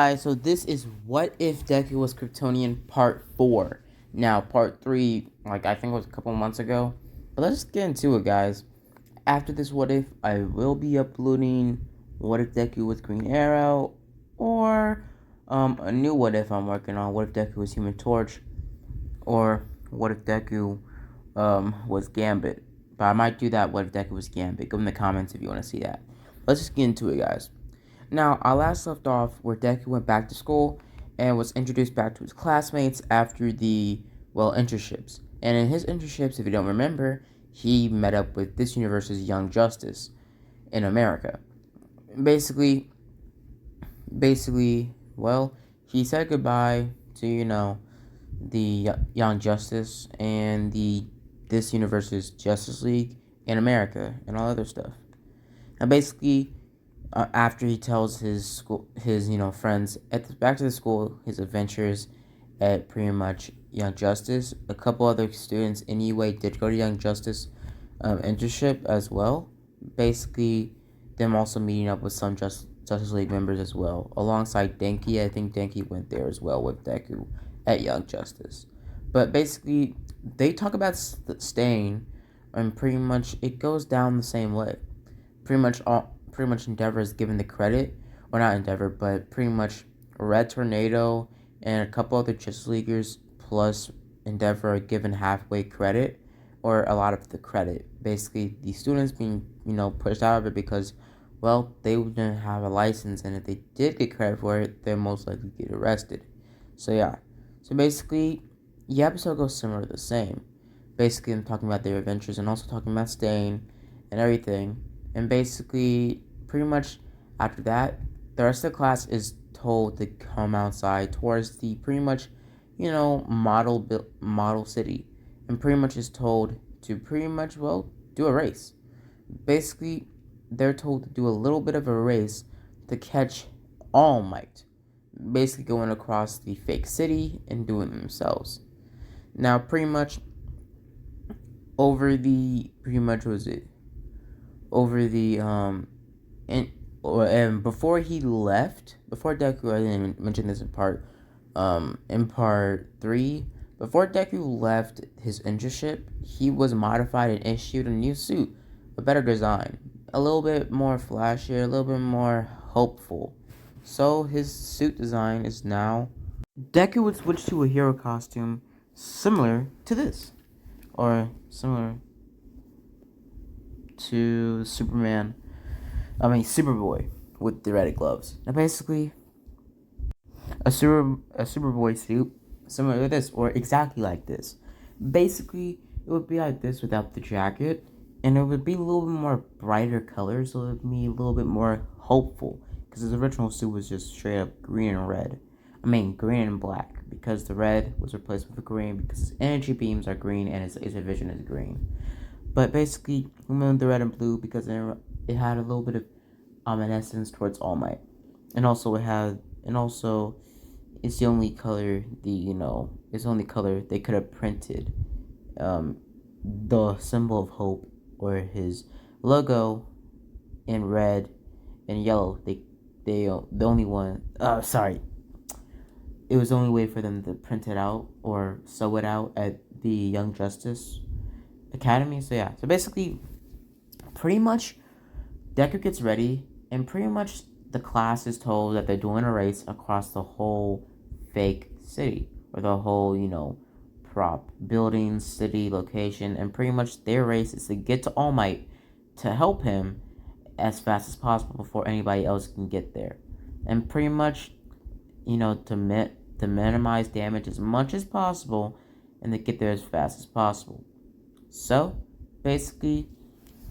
guys, so this is What If Deku Was Kryptonian Part 4. Now, Part 3, I think it was a couple months ago. But let's just get into it, guys. After this What If, I will be uploading What If Deku was Green Arrow, or a new What If I'm working on, What If Deku was Human Torch, or What If Deku was Gambit. But I might do that What If Deku was Gambit. Go in the comments if you want to see that. Let's just get into it, guys. Now, I last left off where Daku went back to school and was introduced back to his classmates after the, internships. And in his internships, if you don't remember, he met up with this universe's Young Justice in America. Basically, he said goodbye to, the Young Justice and this universe's Justice League in America and all other stuff. Now, basically, after he tells his friends back to the school his adventures at pretty much Young Justice, a couple other students anyway did go to Young Justice internship as well. Basically, them also meeting up with some Justice League members as well, alongside Denki. I think Denki went there as well with Deku at Young Justice. But basically, they talk about staying, and pretty much it goes down the same way. Pretty much Endeavor is given the credit, or not Endeavor, but pretty much Red Tornado and a couple other Justice Leaguers plus Endeavor are given halfway credit, or a lot of the credit. Basically, the students being, pushed out of it because, they didn't have a license, and if they did get credit for it, they'll most likely get arrested. So yeah. So basically, the episode goes similar to the same. Basically, I'm talking about their adventures and also talking about staying and everything. And basically, pretty much after that, the rest of the class is told to come outside towards the pretty much, model city, and pretty much is told to pretty much do a race. Basically, they're told to do a little bit of a race to catch All Might, basically going across the fake city and doing it themselves. Now, pretty much over the and before he left, before Deku, I didn't mention this in part 3, before Deku left his internship, he was modified and issued a new suit, a better design, a little bit more flashier, a little bit more hopeful. So his suit design is now, Deku would switch to a hero costume similar to this, or similar to Superboy with the red gloves. Now, basically, a Superboy suit similar to this, or exactly like this. Basically, it would be like this without the jacket, and it would be a little bit more brighter colors, so it would be a little bit more hopeful, because his original suit was just straight up green and red. Green and black, because the red was replaced with the green, because his energy beams are green and his vision is green. But basically, we went the red and blue because it had a little bit of ominous towards All Might, and also it's the only color they could have printed the symbol of hope, or his logo, in red and yellow. It was the only way for them to print it out or sew it out at the Young Justice Academy. So yeah, so basically, pretty much Deku gets ready, and pretty much the class is told that they're doing a race across the whole fake city, or the whole, prop building, city, location, and pretty much their race is to get to All Might to help him as fast as possible before anybody else can get there. And pretty much, to minimize damage as much as possible and to get there as fast as possible. So, basically,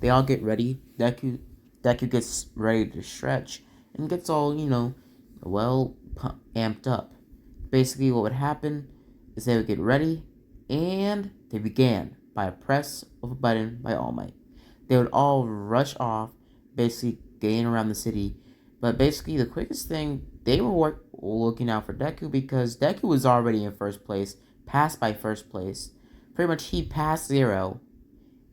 they all get ready. Deku gets ready to stretch and gets all, amped up. Basically, what would happen is they would get ready, and they began by a press of a button by All Might. They would all rush off, basically getting around the city. But basically, the quickest thing, they were looking out for Deku, because Deku was already in first place, passed by first place. Pretty much, he passed Zero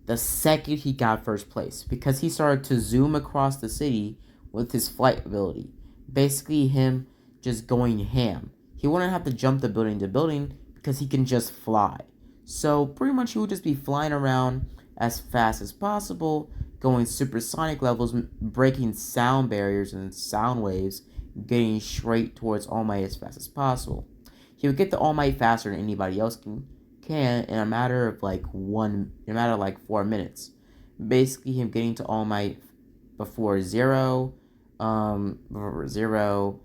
the second he got first place, because he started to zoom across the city with his flight ability. Basically, him just going ham. He wouldn't have to jump the building to building because he can just fly. So pretty much he would just be flying around as fast as possible, going supersonic levels, breaking sound barriers and sound waves, getting straight towards All Might as fast as possible. He would get to All Might faster than anybody else can in a matter of like 4 minutes. Basically, him getting to All Might before Zero, Zero,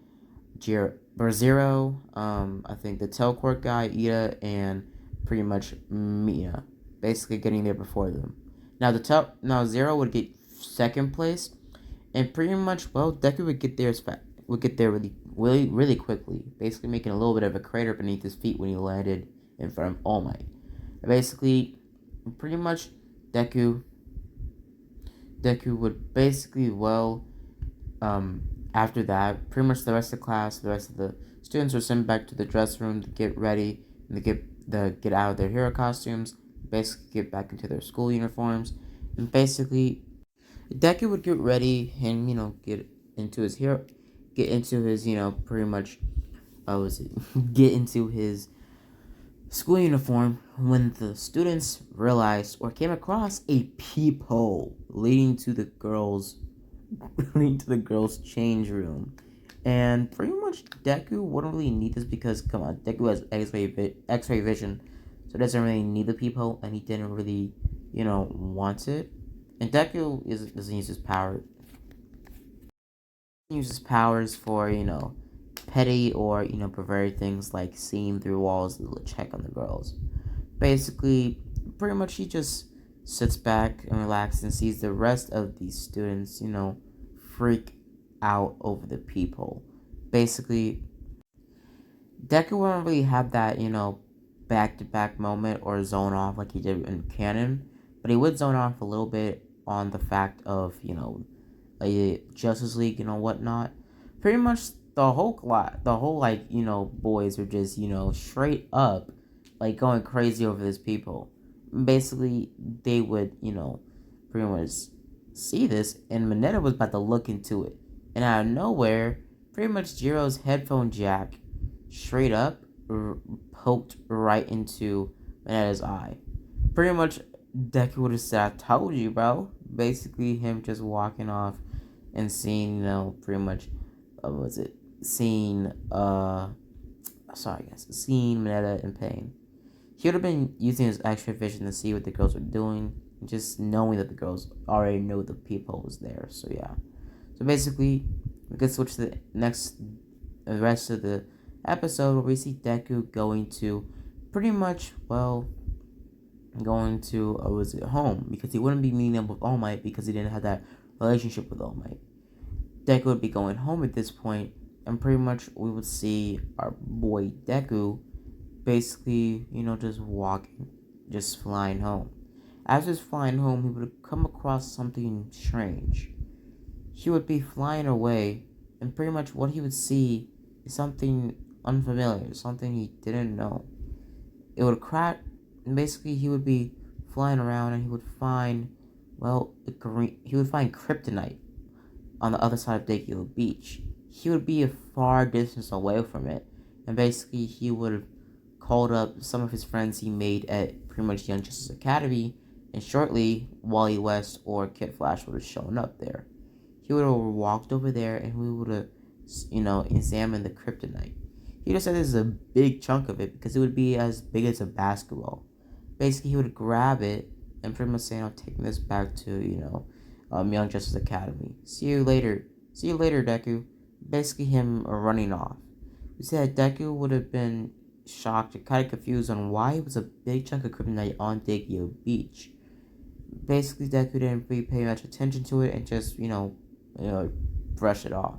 I think the teleport guy, Ida, and pretty much Mia, basically getting there before them. Now Zero would get second place, and pretty much Deku would get there really quickly, basically making a little bit of a crater beneath his feet when he landed in front of All Might. Basically, pretty much Deku would basically after that, pretty much the rest of the class, the rest of the students were sent back to the dress room to get ready and to get out of their hero costumes, basically get back into their school uniforms, and basically Deku would get ready and get into his pretty much get into his school uniform when the students realized or came across a peephole leading to the girls' change room. And pretty much Deku wouldn't really need this because, come on, Deku has X-ray vision, so it doesn't really need the peephole, and he didn't really, want it. And Deku doesn't use his power. He uses powers for, petty or, perverted things like seeing through walls to check on the girls. Basically, pretty much he just sits back and relaxes and sees the rest of these students, freak out over the peephole. Basically, Deku wouldn't really have that, back-to-back moment or zone off like he did in canon, but he would zone off a little bit on the fact of, Justice League, whatnot. Pretty much the whole boys were just, straight up, going crazy over this people. Basically, they would, pretty much see this, and Mineta was about to look into it. And out of nowhere, pretty much Jiro's headphone jack straight up poked right into Mineta's eye. Pretty much, Deku would have said, I told you, bro. Basically, him just walking off and seeing, pretty much, seeing Mineta in pain. He would have been using his X-ray vision to see what the girls were doing, just knowing that the girls already knew the peephole was there. So yeah. So basically, we could switch to the rest of the episode where we see Deku going to pretty much going to home, because he wouldn't be meeting up with All Might because he didn't have that relationship with All Might. Deku would be going home at this point, and pretty much we would see our boy Deku basically, just flying home. As he's flying home, he would come across something strange. He would be flying away, and pretty much what he would see is something unfamiliar, something he didn't know. It would crack, and basically he would be flying around, and he would find, kryptonite on the other side of Daku Beach. He would be a far distance away from it, and basically he would have called up some of his friends he made at pretty much Young Justice Academy, and shortly Wally West or Kid Flash would have shown up there. He would have walked over there, and we would have, examined the kryptonite. He would have said this is a big chunk of it because it would be as big as a basketball. Basically, he would grab it and pretty much say, I'm taking this back to, Young Justice Academy. See you later, Deku. Basically, him running off. We said Deku would have been shocked and kind of confused on why it was a big chunk of kryptonite on Daku Beach. Basically, Deku didn't really pay much attention to it and just, brush it off.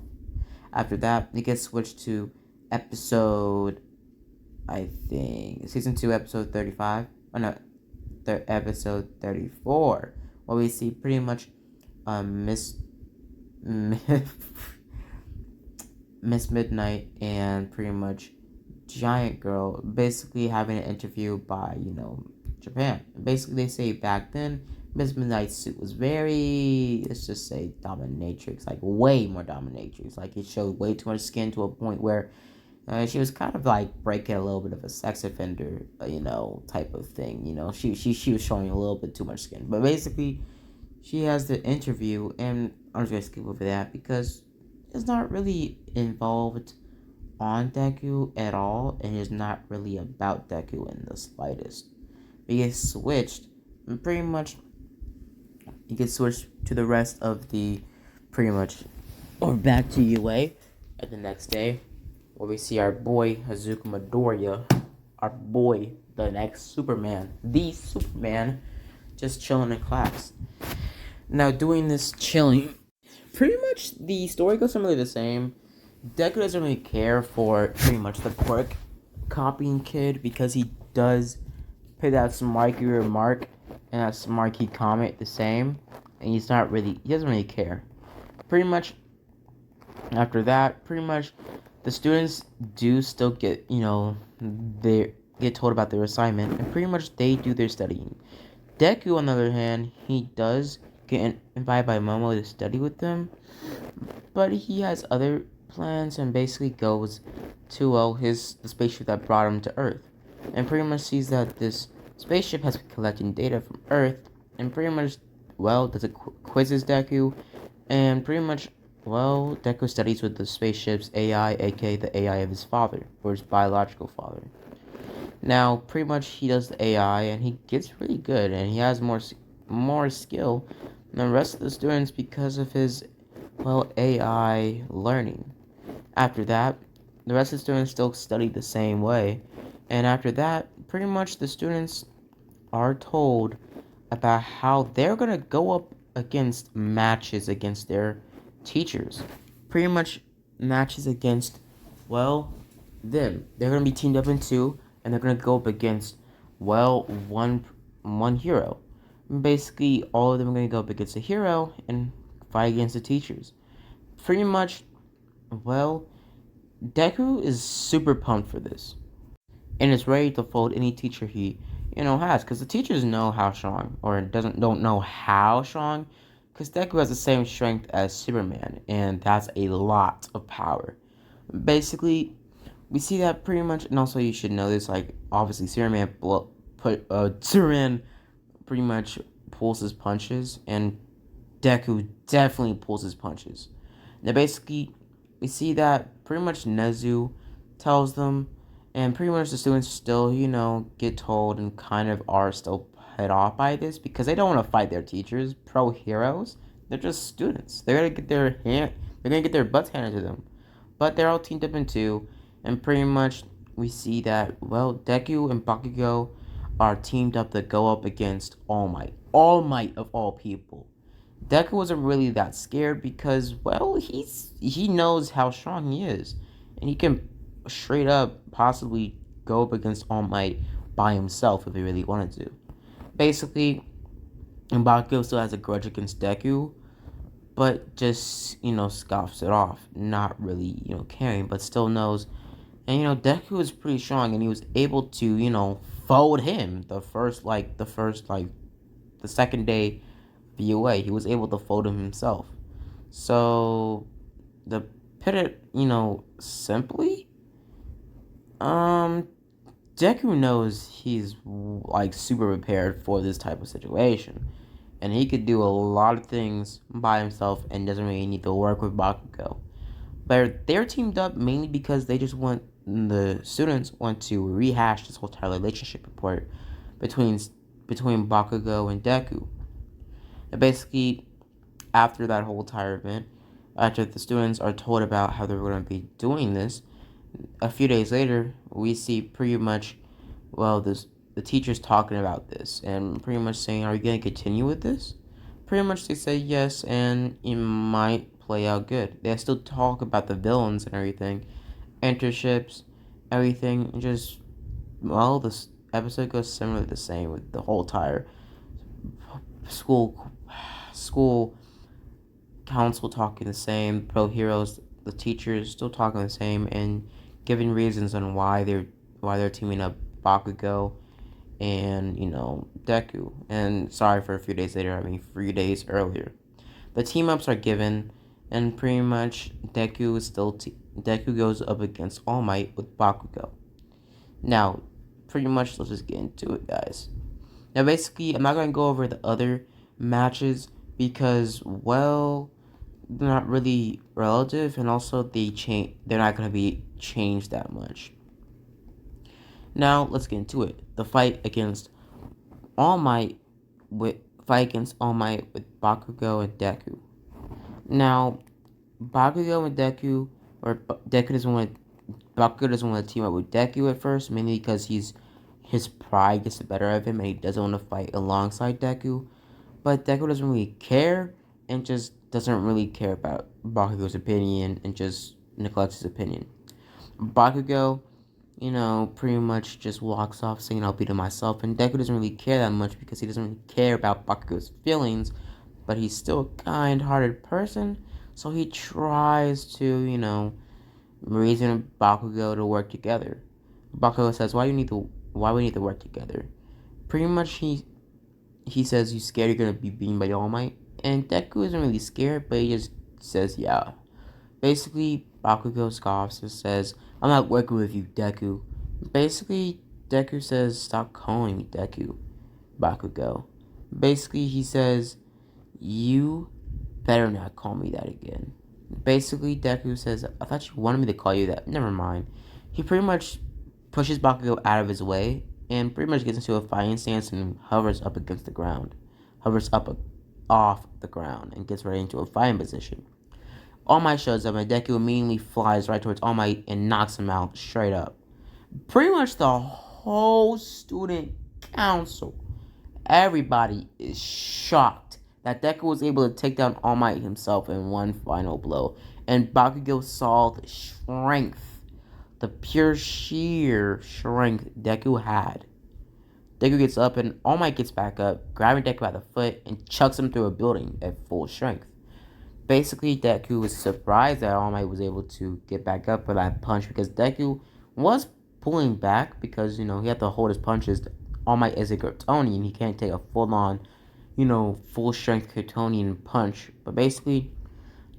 After that, it gets switched to episode, I think, season 2, episode 35. Oh no, episode 34, where we see pretty much Miss Midnight and pretty much Giant Girl basically having an interview by Japan. Basically, they say back then Miss Midnight's suit was very, let's just say, dominatrix, like way more dominatrix. Like it showed way too much skin to a point where she was kind of like breaking a little bit of a sex offender, type of thing. She was showing a little bit too much skin. But basically, she has the interview, and I'm just gonna skip over that because it's not really involved on Daku at all, and it's not really about Daku in the slightest. It gets switched, and pretty much it gets switched to the rest of the, pretty much, or back to UA at the next day, where we see our boy Hazuka Midoriya, our boy, the next Superman, the Superman, just chilling in class. Now, doing this chilling, pretty much the story goes similarly the same. Deku doesn't really care for pretty much the quirk copying kid because he does put that smarky remark and that smarky comment the same, and he doesn't really care. Pretty much after that, pretty much the students do still get, they get told about their assignment, and pretty much they do their studying. Deku, on the other hand, he does get invited by Momo to study with them, but he has other plans and basically goes to the spaceship that brought him to Earth, and pretty much sees that this spaceship has been collecting data from Earth, and pretty much does it quizzes Deku, and pretty much Deku studies with the spaceship's AI, aka the AI of his father, or his biological father. Now, pretty much he does the AI, and he gets really good, and he has more skill than the rest of the students because of his AI learning. After that, the rest of the students still study the same way, and after that, pretty much the students are told about how they're gonna go up against matches against their teachers. Pretty much matches against, them. They're gonna be teamed up in two, and they're gonna go up against, one hero. Basically, all of them are gonna go up against a hero and fight against the teachers. Pretty much, Deku is super pumped for this, and is ready to fold any teacher he, has, because the teachers know how strong, or don't know how strong, because Deku has the same strength as Superman, and that's a lot of power. Basically, we see that pretty much, and also you should know this, like, obviously Superman pretty much pulls his punches, and Deku definitely pulls his punches. Now, basically, we see that pretty much Nezu tells them, and pretty much the students still, get told and kind of are still put off by this because they don't want to fight their teachers, pro heroes. They're just students. They're gonna get their butts handed to them. But they're all teamed up in two, and pretty much we see that Deku and Bakugo are teamed up to go up against All Might of all people. Deku wasn't really that scared because, he knows how strong he is. And he can straight up possibly go up against All Might by himself if he really wanted to. Basically, Bakugo still has a grudge against Deku, but just, scoffs it off. Not really, caring, but still knows. And, Deku is pretty strong, and he was able to, fold him the second day UA. He was able to fold him himself. So, to put it, simply, Deku knows he's, super prepared for this type of situation. And he could do a lot of things by himself and doesn't really need to work with Bakugo. But they're teamed up mainly because the students want to rehash this whole entire relationship report between Bakugo and Deku. And basically, after that whole entire event, after the students are told about how they're going to be doing this, a few days later, we see pretty much, the teachers talking about this and pretty much saying, are you going to continue with this? Pretty much they say yes, and it might play out good. They still talk about the villains and everything, internships, everything, and just, this episode goes similar to the same with the whole entire school council talking the same, pro heroes, the teachers still talking the same, and giving reasons on why they're teaming up Bakugo and, Deku. And sorry for a few days later, I mean 3 days earlier. The team ups are given, and pretty much Deku goes up against All Might with Bakugo. Now, pretty much let's just get into it, guys. Now, basically, I'm not gonna go over the other matches because, well, they're not really relative, and also they're not gonna be changed that much. Now, let's get into it. The All Might fight against All Might with Bakugo and Deku. Now, Bakugo and Deku, or Deku doesn't want Bakugo doesn't want to team up with Deku at first, mainly because his pride gets the better of him and he doesn't want to fight alongside Deku. But Deku doesn't really care and just doesn't really care about Bakugo's opinion and just neglects his opinion. Bakugo, pretty much just walks off saying I'll beat him myself, and Deku doesn't really care that much because he doesn't really care about Bakugo's feelings, but he's still a kind-hearted person, so he tries to, reason Bakugo to work together. Bakugo says, why we need to work together? Pretty much he says, you scared you're gonna be beaten by All Might? And Deku isn't really scared, but he just says, yeah. Basically, Bakugo scoffs and says, I'm not working with you, Deku. Basically, Deku says, stop calling me Deku, Bakugo. Basically, he says, you better not call me that again. Basically, Deku says, I thought you wanted me to call you that. Never mind. He pretty much pushes Bakugo out of his way and pretty much gets into a fighting stance and hovers up against the ground. Hovers up off the ground and gets right into a fighting position. All Might shows up and Deku immediately flies right towards All Might and knocks him out straight up. Pretty much the whole student council, everybody is shocked that Deku was able to take down All Might himself in one final blow. And Bakugo saw the strength, the pure sheer strength Deku had. Deku gets up and All Might gets back up, grabbing Deku by the foot and chucks him through a building at full strength. Basically, Deku was surprised that All Might was able to get back up for that punch because Deku was pulling back because, he had to hold his punches. All Might is a Kryptonian. He can't take a full-on, full-strength Kryptonian punch. But basically,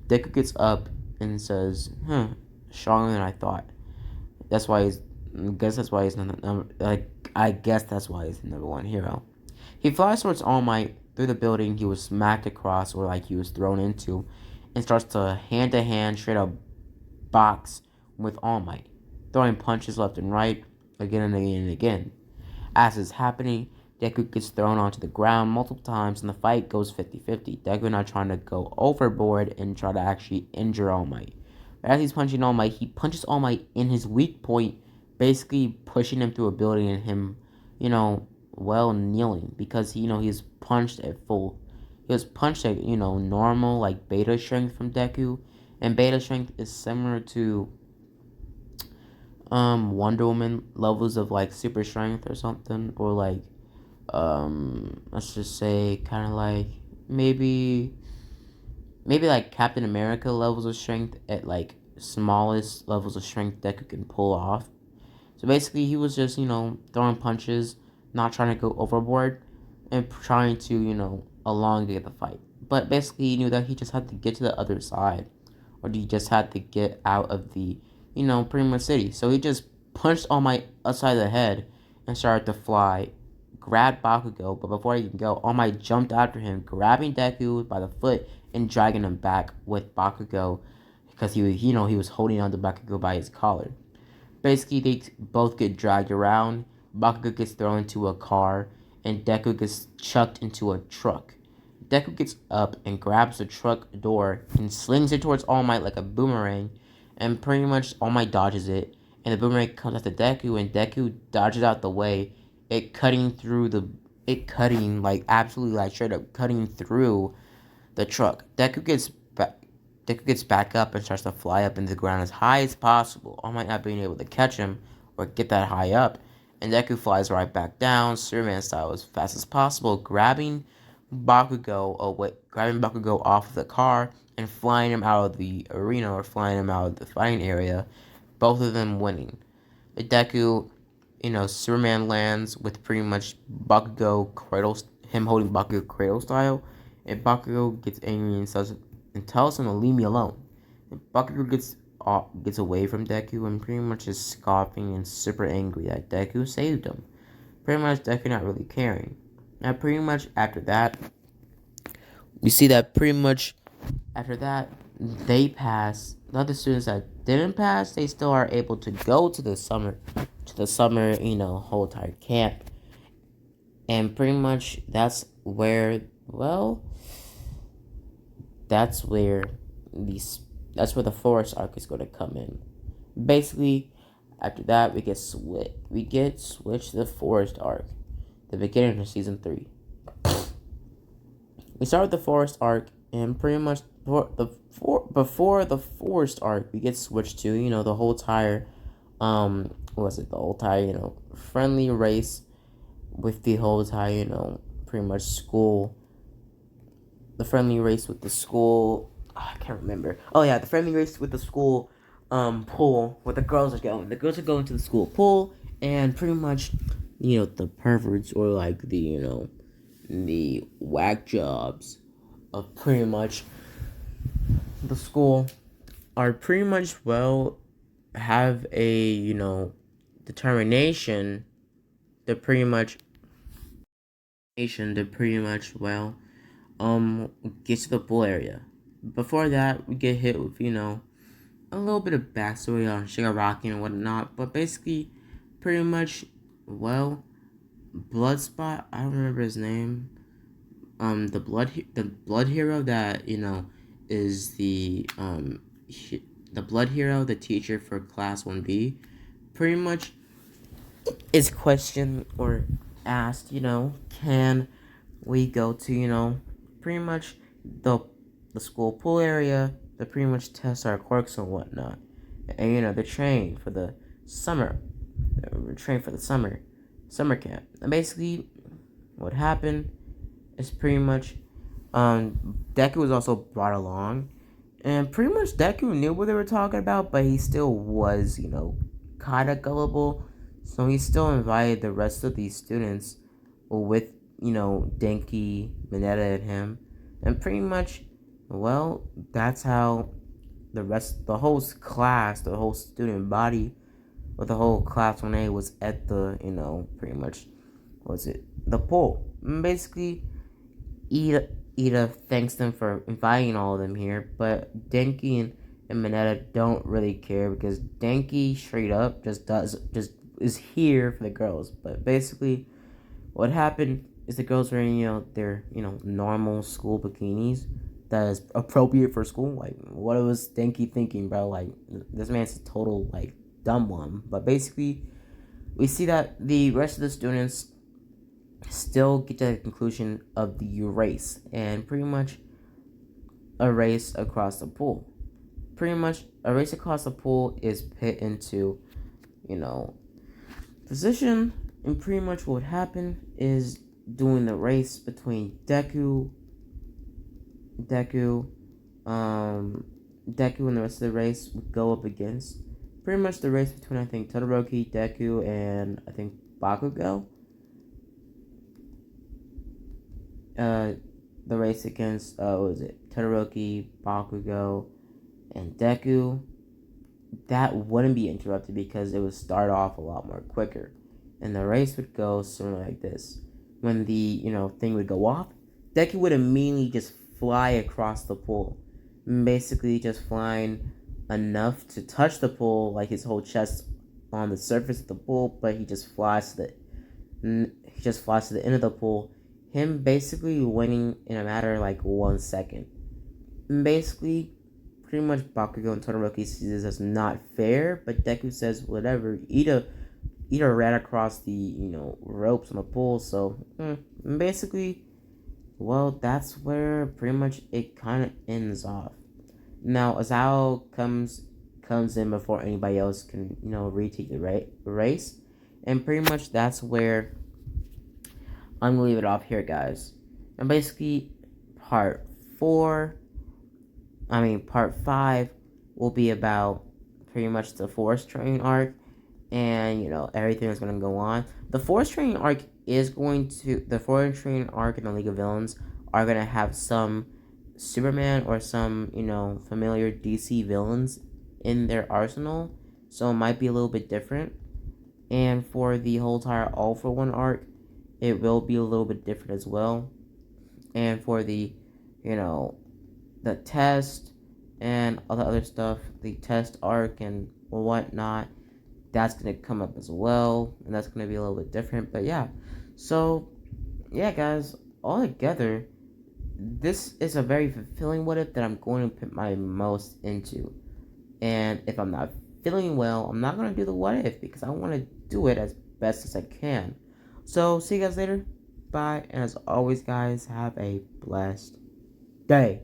Deku gets up and says, stronger than I thought. That's why I guess that's why he's the number one hero. He flies towards All Might through the building he was smacked across or like he was thrown into and starts to hand straight up box with All Might, throwing punches left and right again and again and again. As is happening, Deku gets thrown onto the ground multiple times and the fight goes 50-50. Deku not trying to go overboard and try to actually injure All Might. But as he's punching All Might, he punches All Might in his weak point, basically pushing him through a building and him, kneeling because he was punched at full. He was punched at normal like beta strength from Deku, and beta strength is similar to Wonder Woman levels of like super strength or something, or like let's just say kind of like maybe like Captain America levels of strength at like smallest levels of strength Deku can pull off. So basically, he was just throwing punches, not trying to go overboard, and trying to elongate the fight. But basically, he knew that he just had to get to the other side, or he just had to get out of the pretty much city. So he just punched All Might upside the head and started to fly, grabbed Bakugo, but before he can go, All Might jumped after him, grabbing Deku by the foot and dragging him back with Bakugo because he was holding on to Bakugo by his collar. Basically, they both get dragged around. Bakugo gets thrown into a car, and Deku gets chucked into a truck. Deku gets up and grabs the truck door and slings it towards All Might like a boomerang, and pretty much All Might dodges it, and the boomerang comes after Deku, and Deku dodges out the way, absolutely like straight up cutting through the truck. Deku gets back up and starts to fly up into the ground as high as possible. All Might not being able to catch him or get that high up, and Deku flies right back down, Superman style, as fast as possible, grabbing Bakugo off of the car and flying him out of the arena or flying him out of the fighting area, both of them winning. Deku Superman lands with pretty much Bakugo cradle, him holding Bakugo cradle style, and Bakugo gets angry and tells him to leave me alone. And Bakugo gets away from Deku and pretty much is scoffing and super angry that Deku saved him. Pretty much Deku not really caring. Now pretty much after that, we see that pretty much after that they pass. The other students that didn't pass, they still are able to go to the summer, whole entire camp. And pretty much that's where, well, that's where the forest arc is going to come in. Basically, after that we get switched to the forest arc, the beginning of season 3. We start with the forest arc, and pretty much before the forest arc, we get switched to the whole entire friendly race with the whole entire pretty much school. The friendly race with the school. I can't remember. Oh yeah, the friendly race with the school pool where the girls are going. The girls are going to the school pool, and pretty much the perverts or like the whack jobs of pretty much the school are pretty much have a determination to pretty much get to the pool area. Before that, we get hit with a little bit of backstory on Shigaraki and whatnot, but basically pretty much Bloodspot, I don't remember his name. The blood hero that is the blood hero, the teacher for class 1B, pretty much is questioned or asked, can we go to pretty much the school pool area to pretty much test our quirks and whatnot, and they're trained for the summer. We're trained for the summer camp. And basically, what happened is pretty much Deku was also brought along, and pretty much Deku knew what they were talking about, but he still was kind of gullible, so he still invited the rest of these students with Denki, Mineta, and him, and pretty much that's how the whole class, the whole student body, or the whole class 1A was at the pretty much the pool. And basically, Ida thanks them for inviting all of them here, but Denki and Mineta don't really care because Denki straight up just is here for the girls. But basically, what happened is the girls were in their normal school bikinis that is appropriate for school. Like, what was Denki thinking, bro? Like, this man's a total dumb one. But basically, we see that the rest of the students still get to the conclusion of the race, and pretty much a race across the pool. Pretty much a race across the pool is put into position, and pretty much what happened is doing the race between Deku and the rest of the race would go up against pretty much the race between, I think, Todoroki, Deku, and I think Bakugo. The race against Todoroki, Bakugo, and Deku, that wouldn't be interrupted because it would start off a lot more quicker, and the race would go something like this. When the thing would go off, Deku would immediately just fly across the pool, basically just flying enough to touch the pool, like his whole chest on the surface of the pool, but he just flies to the end of the pool, him basically winning in a matter of 1 second. Basically, pretty much Bakugo and Todoroki sees this as not fair, but Deku says whatever. Ida ran across the ropes on the pool, so basically, that's where pretty much it kind of ends off. Now Azao comes in before anybody else can retake the race, and pretty much that's where I'm gonna leave it off here, guys. And basically, part 5 will be about pretty much the forest training arc, and everything is going to go on. The Forest Training arc and the League of Villains are going to have some Superman or some familiar DC villains in their arsenal, so it might be a little bit different. And for the whole entire All for One arc, it will be a little bit different as well. And for the the test and all the other stuff, the test arc and whatnot, that's gonna come up as well, and that's gonna be a little bit different. But yeah, so yeah, guys, all together, this is a very fulfilling what if that I'm going to put my most into. And if I'm not feeling well, I'm not gonna do the what if because I want to do it as best as I can. So see you guys later. Bye, and as always, guys, have a blessed day.